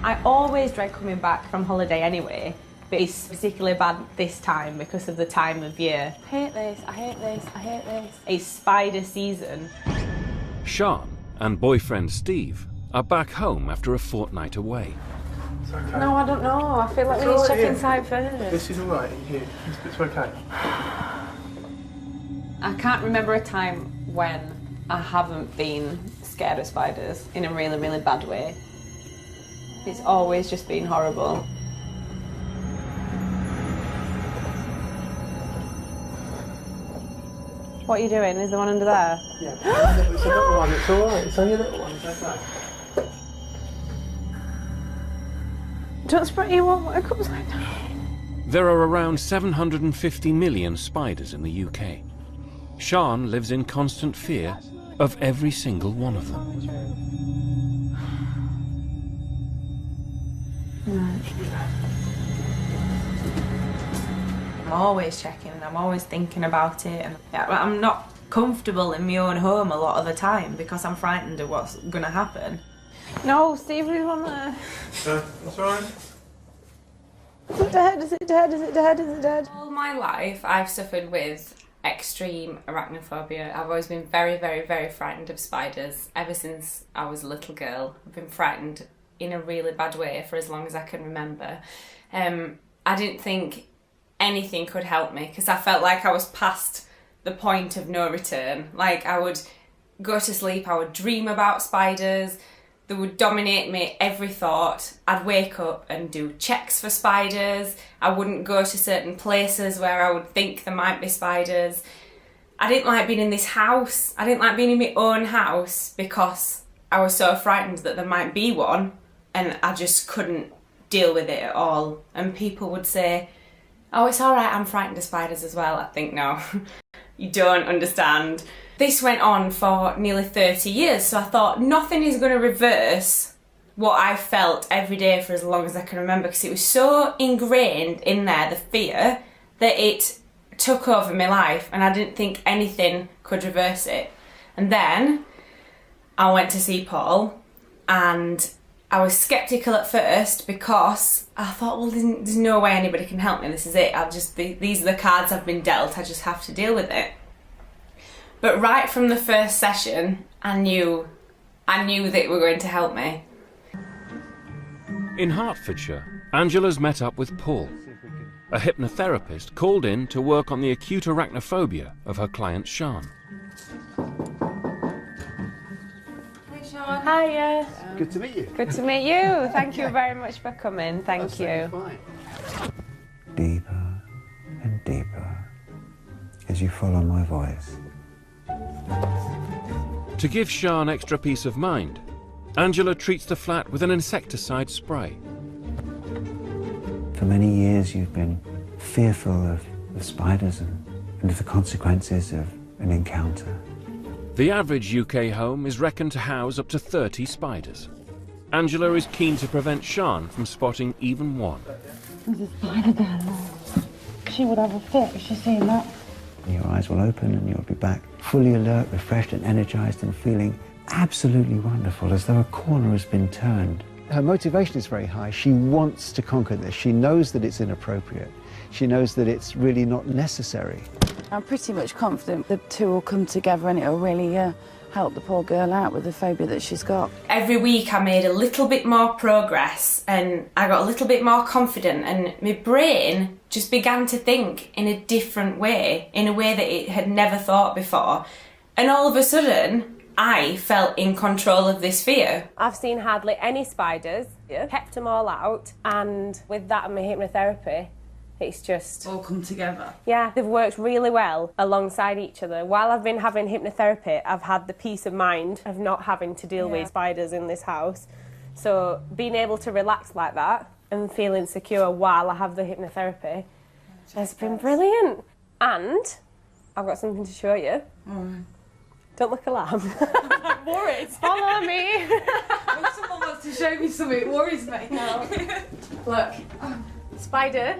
I always dread coming back from holiday anyway, but it's particularly bad this time because of the time of year. I hate this, I hate this, I hate this. It's spider season. Sian and boyfriend Steve are back home after a fortnight away. It's okay. No, I don't know. I feel like we need to check inside first. This is alright here. It's okay. I can't remember a time when I haven't been scared of spiders in a really, really bad way. It's always just been horrible. What are you doing? Is there one under there? Yeah, it's a little one. It's alright. It's only a little one. It's okay. Don't spray you on what comes like that. There are around 750 million spiders in the UK. Sian lives in constant fear of every single one of them. I'm always checking and I'm always thinking about it, and I'm not comfortable in my own home a lot of the time because I'm frightened of what's going to happen. No, Steve, we want to... That's alright. Is it dead? Is it dead? Is it dead? Is it dead? All my life I've suffered with extreme arachnophobia. I've always been very, very, very frightened of spiders. Ever since I was a little girl, I've been frightened in a really bad way for as long as I can remember. I didn't think anything could help me because I felt like I was past the point of no return. Like, I would go to sleep, I would dream about spiders. They would dominate me every thought. I'd wake up and do checks for spiders. I wouldn't go to certain places where I would think there might be spiders. I didn't like being in this house. I didn't like being in my own house because I was so frightened that there might be one, and I just couldn't deal with it at all. And people would say, oh, it's all right, I'm frightened of spiders as well. I think, no, you don't understand. This went on for nearly 30 years, so I thought nothing is going to reverse what I felt every day for as long as I can remember, because it was so ingrained in there, the fear, that it took over my life and I didn't think anything could reverse it. And then I went to see Paul and I was sceptical at first because I thought, well, there's no way anybody can help me, this is it, these are the cards I've been dealt, I just have to deal with it. But right from the first session, I knew they were going to help me. In Hertfordshire, Angela's met up with Paul, a hypnotherapist called in to work on the acute arachnophobia of her client Sian. Hey Sian. Hiya. Good to meet you. Good to meet you. Thank you very much for coming. Thank you. Fine. Deeper and deeper as you follow my voice. To give Sian extra peace of mind, Angela treats the flat with an insecticide spray. For many years you've been fearful of spiders and of the consequences of an encounter. The average UK home is reckoned to house up to 30 spiders. Angela is keen to prevent Sian from spotting even one. There's a spider down there. She would have a fit if she's seen that. Your eyes will open and you'll be back fully alert, refreshed and energized and feeling absolutely wonderful, as though a corner has been turned. Her motivation is very high. She wants to conquer this. She knows that it's inappropriate. She knows that it's really not necessary. I'm pretty much confident the two will come together and it'll really help the poor girl out with the phobia that she's got. Every week I made a little bit more progress and I got a little bit more confident, and my brain just began to think in a different way, in a way that it had never thought before. And all of a sudden, I felt in control of this fear. I've seen hardly any spiders, kept them all out, and with that and my hypnotherapy, it's just... All come together. Yeah, they've worked really well alongside each other. While I've been having hypnotherapy, I've had the peace of mind of not having to deal with spiders in this house. So being able to relax like that and feeling secure while I have the hypnotherapy has been brilliant. And I've got something to show you. Don't look alarmed. I'm worried. Follow me. When someone wants to show me something, it worries me. No. Look, spider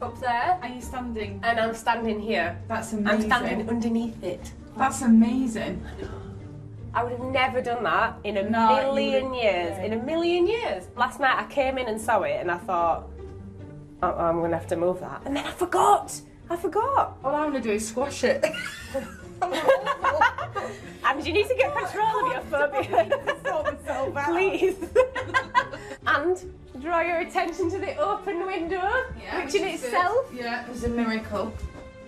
up there. Are you standing? And I'm standing here. That's amazing. I'm standing underneath it. That's amazing. I would have never done that in a million years. In a million years. Last night I came in and saw it and I thought, oh, I'm going to have to move that. And then I forgot. All I'm going to do is squash it. And you need to get control of your phobia. Please. And draw your attention to the open window, which in itself is a miracle.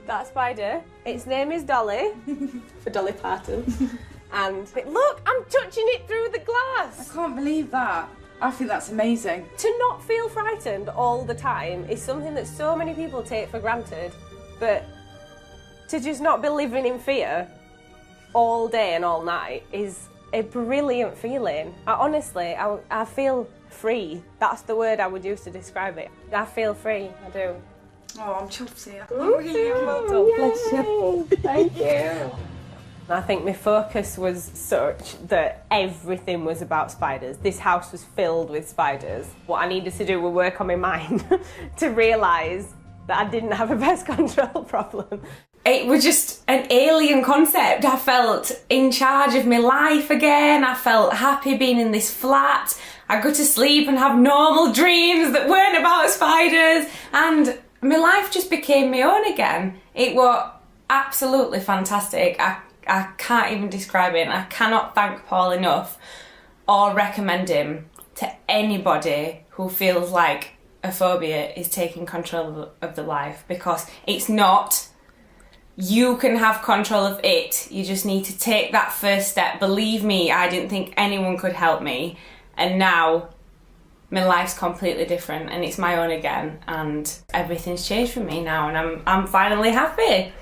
That spider, its name is Dolly, for Dolly Parton. And look, I'm touching it through the glass. I can't believe that. I think that's amazing. To not feel frightened all the time is something that so many people take for granted, but to just not be living in fear all day and all night is a brilliant feeling. I feel free. That's the word I would use to describe it. I feel free, I do. Oh, I'm chuffed here. Bless you. Thank you. I think my focus was such that everything was about spiders. This house was filled with spiders. What I needed to do was work on my mind to realise that I didn't have a pest control problem. It was just an alien concept. I felt in charge of my life again. I felt happy being in this flat. I go to sleep and have normal dreams that weren't about spiders. And my life just became my own again. It was absolutely fantastic. I can't even describe it. I cannot thank Paul enough or recommend him to anybody who feels like a phobia is taking control of their life, because it's not. You can have control of it. You just need to take that first step. Believe me, I didn't think anyone could help me. And now my life's completely different and it's my own again, and everything's changed for me now and I'm finally happy.